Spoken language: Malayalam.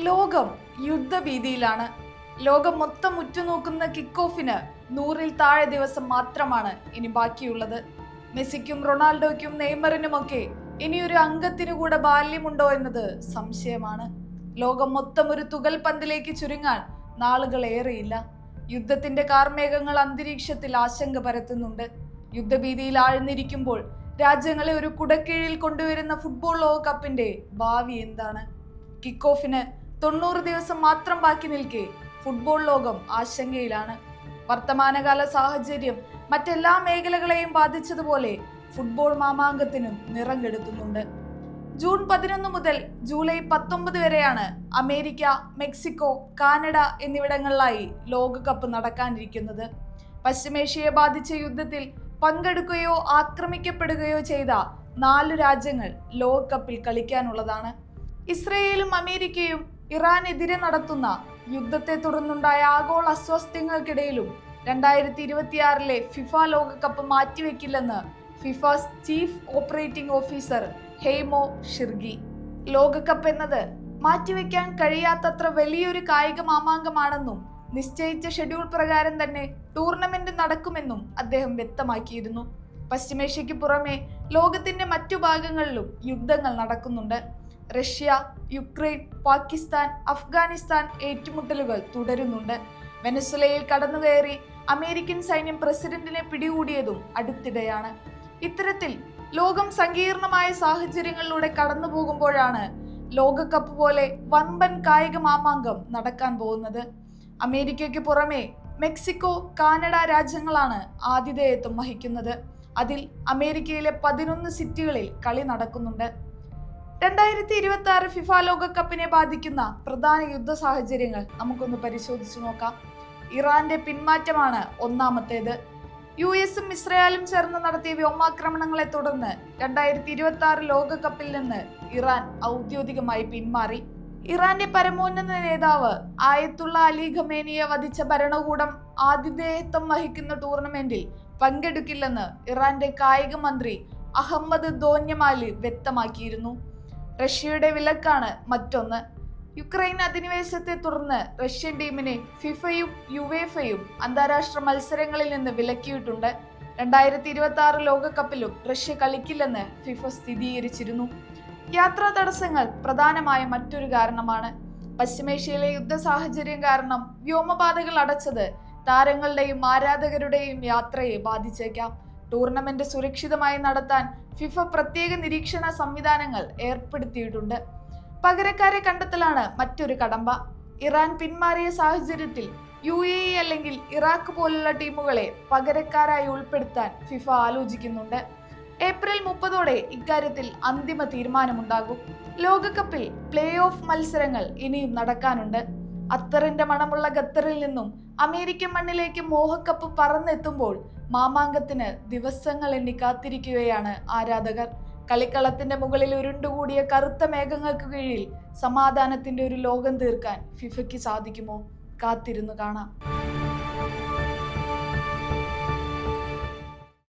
ലോകം യുദ്ധഭീതിയിലാണ്. ലോകം മൊത്തം ഉറ്റുനോക്കുന്ന കിക്ക് ഓഫിന് 100-ൽ താഴെ ദിവസം മാത്രമാണ് ഇനി ബാക്കിയുള്ളത്. മെസ്സിക്കും റൊണാൾഡോയ്ക്കും നെയ്മറിനുമൊക്കെ ഇനിയൊരു അംഗത്തിനു കൂടെ ബാല്യമുണ്ടോ എന്നത് സംശയമാണ്. ലോകം മൊത്തം ഒരു തുകൽ പന്തിലേക്ക് ചുരുങ്ങാൻ നാളുകൾ ഏറെയില്ല. യുദ്ധത്തിന്റെ കാർമേഘങ്ങൾ അന്തരീക്ഷത്തിൽ ആശങ്ക പരത്തുന്നുണ്ട്. യുദ്ധഭീതിയിൽ ആഴ്ന്നിരിക്കുമ്പോൾ രാജ്യങ്ങളെ ഒരു കുടക്കീഴിൽ കൊണ്ടുവരുന്ന ഫുട്ബോൾ ലോകകപ്പിന്റെ ഭാവി എന്താണ്? കിക്ക് ഓഫിന് 90 ദിവസം മാത്രം ബാക്കി നിൽക്കെ ഫുട്ബോൾ ലോകം ആശങ്കയിലാണ്. വർത്തമാനകാല സാഹചര്യം മറ്റെല്ലാ മേഖലകളെയും ബാധിച്ചതുപോലെ ഫുട്ബോൾ മാമാങ്കത്തിനും നിറം കെടുത്തുന്നുണ്ട്. ജൂൺ 11 മുതൽ ജൂലൈ 19 വരെയാണ് അമേരിക്ക, മെക്സിക്കോ, കാനഡ എന്നിവിടങ്ങളിലായി ലോകകപ്പ് നടക്കാനിരിക്കുന്നത്. പശ്ചിമേഷ്യയെ ബാധിച്ച യുദ്ധത്തിൽ പങ്കെടുക്കുകയോ ആക്രമിക്കപ്പെടുകയോ ചെയ്ത 4 രാജ്യങ്ങൾ ലോകകപ്പിൽ കളിക്കാനുള്ളതാണ്. ഇസ്രയേലും അമേരിക്കയും ഇറാനെതിരെ നടത്തുന്ന യുദ്ധത്തെ തുടർന്നുണ്ടായ ആഗോള അസ്വാസ്ഥ്യങ്ങൾക്കിടയിലും 2026 ഫിഫ ലോകകപ്പ് മാറ്റിവെക്കില്ലെന്ന് ഫിഫ ചീഫ് ഓപ്പറേറ്റിംഗ് ഓഫീസർ ഹെയ്മോ ഷിർഗി. ലോകകപ്പ് എന്നത് മാറ്റിവെക്കാൻ കഴിയാത്തത്ര വലിയൊരു കായിക മാമാങ്കമാണെന്നും നിശ്ചയിച്ച ഷെഡ്യൂൾ പ്രകാരം തന്നെ ടൂർണമെന്റ് നടക്കുമെന്നും അദ്ദേഹം വ്യക്തമാക്കിയിരുന്നു. പശ്ചിമേഷ്യയ്ക്ക് പുറമെ ലോകത്തിന്റെ മറ്റു ഭാഗങ്ങളിലും യുദ്ധങ്ങൾ നടക്കുന്നുണ്ട്. റഷ്യ, യുക്രൈൻ, പാകിസ്ഥാൻ, അഫ്ഗാനിസ്ഥാൻ ഏറ്റുമുട്ടലുകൾ തുടരുന്നുണ്ട്. വെനസ്വലയിൽ കടന്നുകയറി അമേരിക്കൻ സൈന്യം പ്രസിഡന്റിനെ പിടികൂടിയതും അടുത്തിടെയാണ്. ഇത്തരത്തിൽ ലോകം സങ്കീർണമായ സാഹചര്യങ്ങളിലൂടെ കടന്നു പോകുമ്പോഴാണ് ലോകകപ്പ് പോലെ വൻപൻ കായിക മാമാങ്കം നടക്കാൻ പോകുന്നത്. അമേരിക്കയ്ക്ക് പുറമെ മെക്സിക്കോ, കാനഡ രാജ്യങ്ങളാണ് ആതിഥേയത്വം വഹിക്കുന്നത്. അതിൽ അമേരിക്കയിലെ 11 സിറ്റികളിൽ കളി നടക്കുന്നുണ്ട്. 2026 ഫിഫ ലോകകപ്പിനെ ബാധിക്കുന്ന പ്രധാന യുദ്ധ സാഹചര്യങ്ങൾ നമുക്കൊന്ന് പരിശോധിച്ചു നോക്കാം. ഇറാന്റെ പിന്മാറ്റമാണ് ഒന്നാമത്തേത്. US-ഉം ഇസ്രായേലും ചേർന്ന് നടത്തിയ വ്യോമാക്രമണങ്ങളെ തുടർന്ന് 2026 ലോകകപ്പിൽ നിന്ന് ഇറാൻ ഔദ്യോഗികമായി പിന്മാറി. ഇറാന്റെ പരമോന്നത നേതാവ് ആയത്തുള്ള അലി ഖമേനിയെ വധിച്ച ഭരണകൂടം ആതിഥേയത്വം വഹിക്കുന്ന ടൂർണമെന്റിൽ പങ്കെടുക്കില്ലെന്ന് ഇറാന്റെ കായിക മന്ത്രി അഹമ്മദ് ദോന്യമാലി വ്യക്തമാക്കിയിരുന്നു. റഷ്യയുടെ വിലക്കാണ് മറ്റൊന്ന്. യുക്രൈൻ അധിനിവേശത്തെ തുടർന്ന് റഷ്യൻ ടീമിനെ ഫിഫയും യുവേഫയും അന്താരാഷ്ട്ര മത്സരങ്ങളിൽ നിന്ന് വിലക്കിയിട്ടുണ്ട്. 2026 ലോകകപ്പിലും റഷ്യ കളിക്കില്ലെന്ന് ഫിഫ സ്ഥിരീകരിച്ചിരുന്നു. യാത്രാ തടസ്സങ്ങൾ പ്രധാനമായ മറ്റൊരു കാരണമാണ്. പശ്ചിമേഷ്യയിലെ യുദ്ധ സാഹചര്യം കാരണം വ്യോമപാതകൾ അടച്ചത് താരങ്ങളുടെയും ആരാധകരുടെയും യാത്രയെ ബാധിച്ചേക്കാം. ടൂർണമെന്റ് സുരക്ഷിതമായി നടത്താൻ ഫിഫ പ്രത്യേക നിരീക്ഷണ സംവിധാനങ്ങൾ ഏർപ്പെടുത്തിയിട്ടുണ്ട്. പകരക്കാരെ കണ്ടെത്തലാണ് മറ്റൊരു കടമ്പ. ഇറാൻ പിന്മാറിയ സാഹചര്യത്തിൽ UAE അല്ലെങ്കിൽ ഇറാഖ് പോലുള്ള ടീമുകളെ പകരക്കാരായി ഉൾപ്പെടുത്താൻ ഫിഫ ആലോചിക്കുന്നുണ്ട്. ഏപ്രിൽ 30 ഇക്കാര്യത്തിൽ അന്തിമ തീരുമാനമുണ്ടാകും. ലോകകപ്പിൽ പ്ലേ ഓഫ് മത്സരങ്ങൾ ഇനിയും നടക്കാനുണ്ട്. അത്തറിന്റെ മണമുള്ള ഖത്തറിൽ നിന്നും അമേരിക്കൻ മണ്ണിലേക്ക് മോഹക്കപ്പ് പറന്നെത്തുമ്പോൾ മാമാങ്കത്തിന് ദിവസങ്ങൾ എണ്ണി കാത്തിരിക്കുകയാണ് ആരാധകർ. കളിക്കളത്തിന്റെ മുകളിൽ ഉരുണ്ടുകൂടിയ കറുത്ത മേഘങ്ങൾക്ക് കീഴിൽ സമാധാനത്തിന്റെ ഒരു ലോകം തീർക്കാൻ ഫിഫയ്ക്ക് സാധിക്കുമോ? കാത്തിരുന്നു കാണാം.